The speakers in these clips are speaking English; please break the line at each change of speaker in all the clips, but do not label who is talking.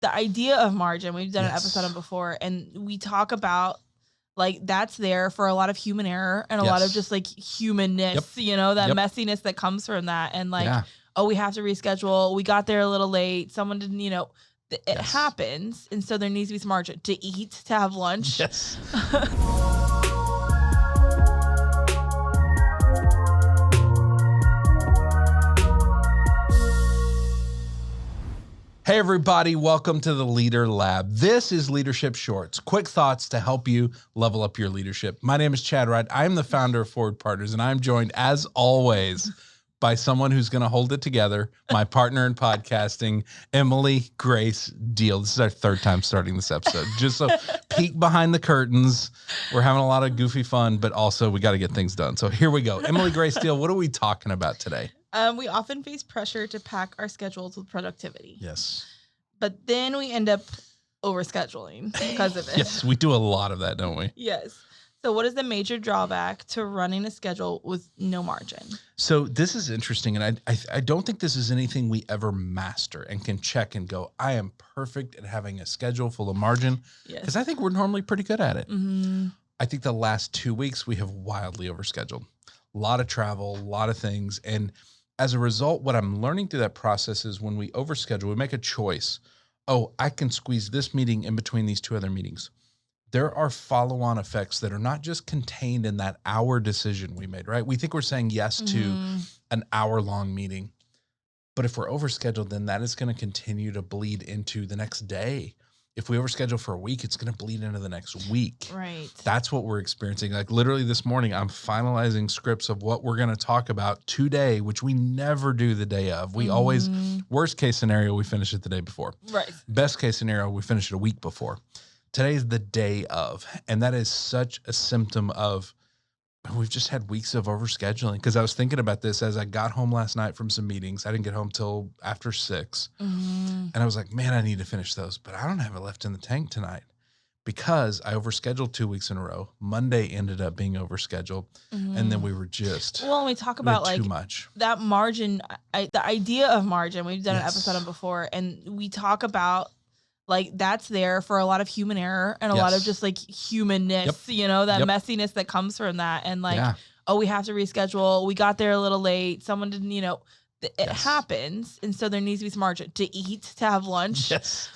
the idea of margin, we've done an episode
Yes.
on before, and we talk about like that's there for a lot of human error and a lot of
Yes.
just like humanness,
Yep.
that
Yep.
messiness that comes from that. And like,
Yeah.
oh, we have to reschedule. We got there a little late. Someone didn't, it
Yes.
happens. And so there needs to be some margin to eat, to have lunch.
Yes. Hey, everybody. Welcome to the Leader Lab. This is Leadership Shorts, quick thoughts to help you level up your leadership. My name is Chad Wright. I'm the founder of Forward Partners, and I'm joined, as always, by someone who's going to hold it together, my partner in podcasting, Emily Grace Deal. This is our third time starting this episode. Just so peek behind the curtains. We're having a lot of goofy fun, but also we got to get things done. So here we go. Emily Grace Deal, what are we talking about today?
We often face pressure to pack our schedules with productivity.
Yes.
But then we end up overscheduling because of it.
Yes, we do a lot of that, don't we?
Yes. So what is the major drawback to running a schedule with no margin?
So this is interesting, and I don't think this is anything we ever master and can check and go, I am perfect at having a schedule full of margin, because I think we're normally pretty good at it.
Mm-hmm.
I think the last 2 weeks we have wildly overscheduled. A lot of travel, a lot of things, and as a result, what I'm learning through that process is when we overschedule, we make a choice. Oh, I can squeeze this meeting in between these two other meetings. There are follow-on effects that are not just contained in that hour decision we made, right? We think we're saying yes to an hour-long meeting, but if we're overscheduled, then that is going to continue to bleed into the next day. If we overschedule for a week, it's going to bleed into the next week.
Right.
That's what we're experiencing. Like literally this morning, I'm finalizing scripts of what we're going to talk about today, which we never do the day of. We always, worst case scenario, we finish it the day before.
Right.
Best case scenario, we finish it a week before. Today is the day of, and that is such a symptom of we've just had weeks of overscheduling. Because I was thinking about this as I got home last night from some meetings. I didn't get home till after 6. And I was like, man, I need to finish those, but I don't have it left in the tank tonight because I overscheduled 2 weeks in a row. Monday ended up being overscheduled. And then we were just,
well, we talk about like
too much.
That margin, the idea of margin, we've done an episode on before, and we talk about like that's there for a lot of human error and a lot of just like humanness, that messiness that comes from that. And like, oh, we have to reschedule. We got there a little late. Someone didn't, it happens. And so there needs to be some margin to eat, to have lunch.
Yes,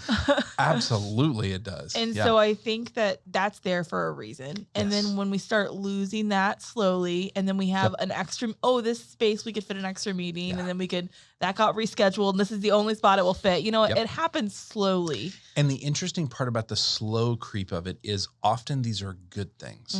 absolutely it does.
And so I think that that's there for a reason. And then when we start losing that slowly, and then we have an extra, this space, we could fit an extra meeting, and then that got rescheduled, and this is the only spot it will fit. It happens slowly.
And the interesting part about the slow creep of it is often these are good things.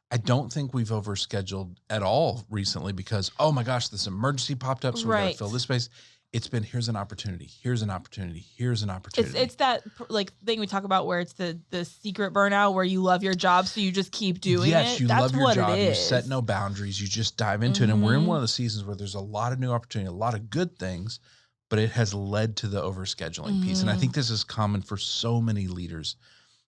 I don't think we've overscheduled at all recently because, oh my gosh, this emergency popped up, so we got to fill this space. It's been, here's an opportunity, here's an opportunity, here's an opportunity.
It's that like thing we talk about where it's the secret burnout where you love your job, so you just keep doing it.
Yes, you love your job, you
is.
set no boundaries, you just dive into it. And we're in one of the seasons where there's a lot of new opportunity, a lot of good things, but it has led to the overscheduling piece. And I think this is common for so many leaders.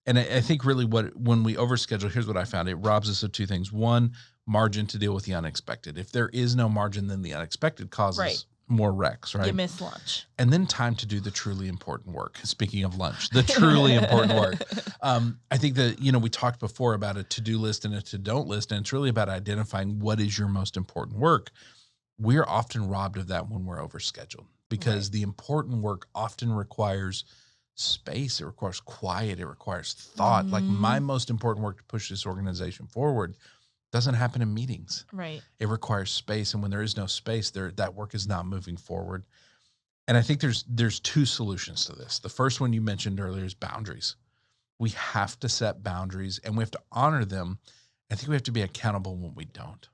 And I think really when we overschedule, here's what I found. It robs us of two things. One, margin to deal with the unexpected. If there is no margin, then the unexpected causes more wrecks, right?
You miss lunch.
And then time to do the truly important work. Speaking of lunch, the truly important work. I think that, we talked before about a to-do list and a to-don't list, and it's really about identifying what is your most important work. We're often robbed of that when we're overscheduled because the important work often requires space, it requires quiet, it requires thought. Like my most important work to push this organization forward doesn't happen in meetings.
Right.
It requires space, and when there is no space, that work is not moving forward. And I think there's two solutions to this. The first one you mentioned earlier is boundaries. We have to set boundaries and we have to honor them. I think we have to be accountable when we don't.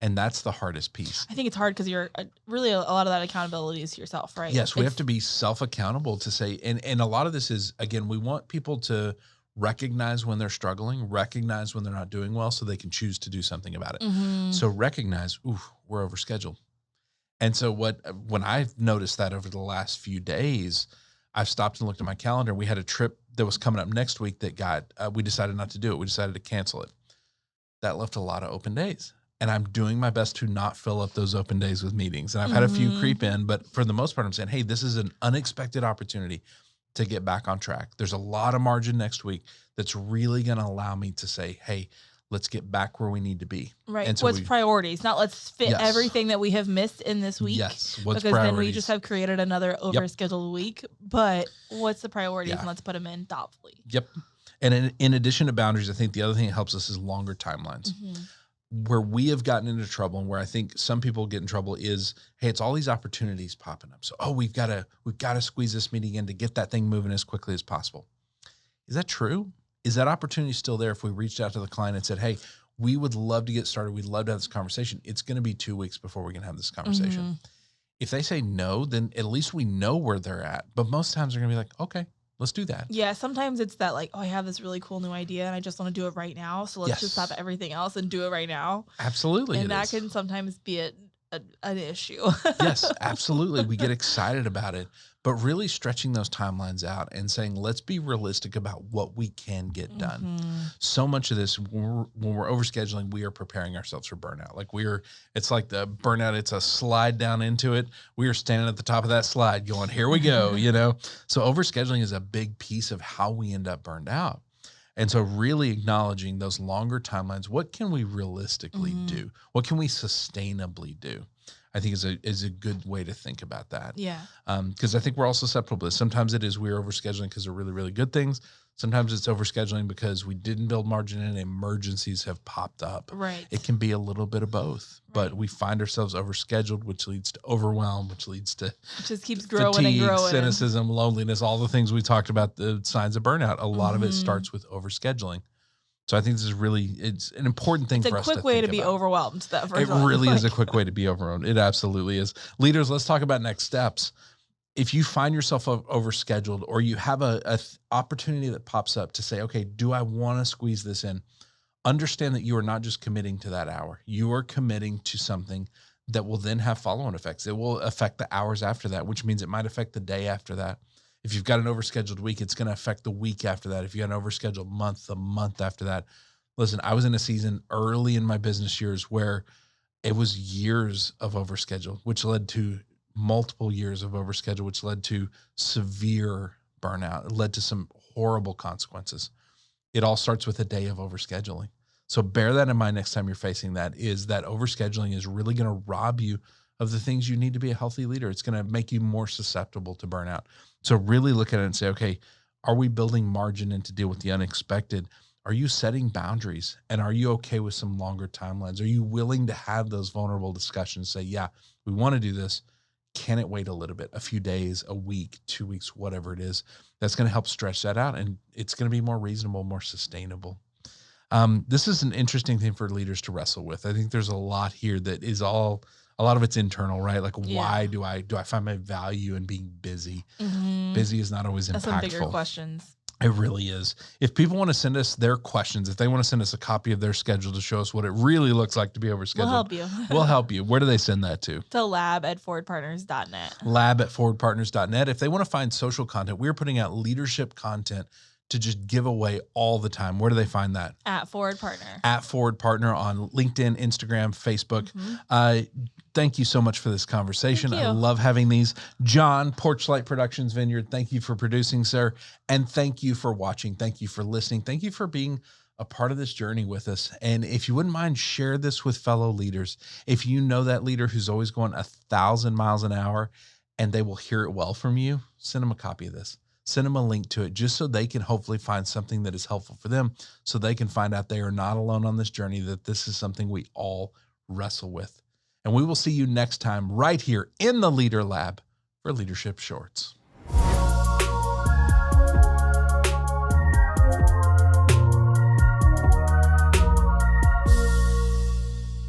And that's the hardest piece.
I think it's hard because you're really a lot of that accountability is yourself, right?
Yes, we have to be self-accountable to say, and a lot of this is, again, we want people to recognize when they're struggling, recognize when they're not doing well so they can choose to do something about it. So recognize, we're overscheduled. And so when I've noticed that over the last few days, I've stopped and looked at my calendar. We had a trip that was coming up next week that we decided not to do it. We decided to cancel it. That left a lot of open days. And I'm doing my best to not fill up those open days with meetings. And I've had a few creep in, but for the most part, I'm saying, hey, this is an unexpected opportunity. to get back on track. There's a lot of margin next week that's really going to allow me to say, hey, let's get back where we need to be.
Right.
And so
what's priorities? Not let's fit everything that we have missed in this week.
Yes. What's
because
priorities?
Then we just have created another overscheduled week. But what's the priorities? And let's put them in thoughtfully.
Yep. And in addition to boundaries, I think the other thing that helps us is longer timelines. Where we have gotten into trouble and where I think some people get in trouble is, hey, it's all these opportunities popping up. So, we've got to squeeze this meeting in to get that thing moving as quickly as possible. Is that true? Is that opportunity still there if we reached out to the client and said, hey, we would love to get started. We'd love to have this conversation. It's going to be 2 weeks before we can have this conversation. If they say no, then at least we know where they're at. But most times they're going to be like, okay, let's do that.
Yeah, sometimes it's that like, I have this really cool new idea and I just want to do it right now. So let's just stop everything else and do it right now.
Absolutely.
And that can sometimes be an issue.
Yes, absolutely. We get excited about it, but really stretching those timelines out and saying, let's be realistic about what we can get done. So much of this, when we're overscheduling, we are preparing ourselves for burnout. Like it's like the burnout, it's a slide down into it. We are standing at the top of that slide going, here we go, So overscheduling is a big piece of how we end up burned out. And so really acknowledging those longer timelines, what can we realistically do? What can we sustainably do? I think is a good way to think about that.
Yeah.
Because I think we're all susceptible to this. Sometimes it is we're overscheduling because they're really, really good things. Sometimes it's overscheduling because we didn't build margin and emergencies have popped up.
Right.
It can be a little bit of both, but we find ourselves overscheduled, which leads to overwhelm, which leads to
it just keeps growing
fatigue,
and growing.
Cynicism, loneliness, all the things we talked about, the signs of burnout. A lot of it starts with overscheduling. So I think this is it's an important thing for us to think about. It's a quick way to be
overwhelmed.
It really is a quick way to be overwhelmed. It absolutely is. Leaders, let's talk about next steps. If you find yourself overscheduled or you have a opportunity that pops up to say, okay, do I want to squeeze this in? Understand that you are not just committing to that hour. You are committing to something that will then have follow-on effects. It will affect the hours after that, which means it might affect the day after that. If you've got an overscheduled week, it's going to affect the week after that. If you got an overscheduled month, the month after that. Listen, I was in a season early in my business years where it was years of overschedule, which led to multiple years of overschedule, which led to severe burnout. It led to some horrible consequences. It all starts with a day of overscheduling. So bear that in mind next time you're facing that, is that overscheduling is really going to rob you of the things you need to be a healthy leader. It's going to make you more susceptible to burnout. So really look at it and say, okay, are we building margin in to deal with the unexpected? Are you setting boundaries? And are you okay with some longer timelines? Are you willing to have those vulnerable discussions? Say, yeah, we want to do this. Can it wait a little bit, a few days, a week, 2 weeks, whatever it is? That's going to help stretch that out. And it's going to be more reasonable, more sustainable. This is an interesting thing for leaders to wrestle with. I think there's a lot here that is a lot of it's internal, right? Like, why do I find my value in being busy? Busy is not always impactful.
That's some bigger questions.
It really is. If people want to send us their questions, if they want to send us a copy of their schedule to show us what it really looks like to be overscheduled,
we'll help you.
We'll help you. Where do they send that to?
To lab@forwardpartners.net.
Lab@forwardpartners.net. If they want to find social content, we're putting out leadership content to just give away all the time. Where do they find that?
@ForwardPartner.
@ForwardPartner on LinkedIn, Instagram, Facebook. Thank you so much for this conversation. I love having these. John, Porchlight Productions Vineyard, thank you for producing, sir. And thank you for watching. Thank you for listening. Thank you for being a part of this journey with us. And if you wouldn't mind, share this with fellow leaders. If you know that leader who's always going 1,000 miles an hour and they will hear it well from you, send them a copy of this. Send them a link to it just so they can hopefully find something that is helpful for them, so they can find out they are not alone on this journey, that this is something we all wrestle with. And we will see you next time right here in the Leader Lab for Leadership Shorts.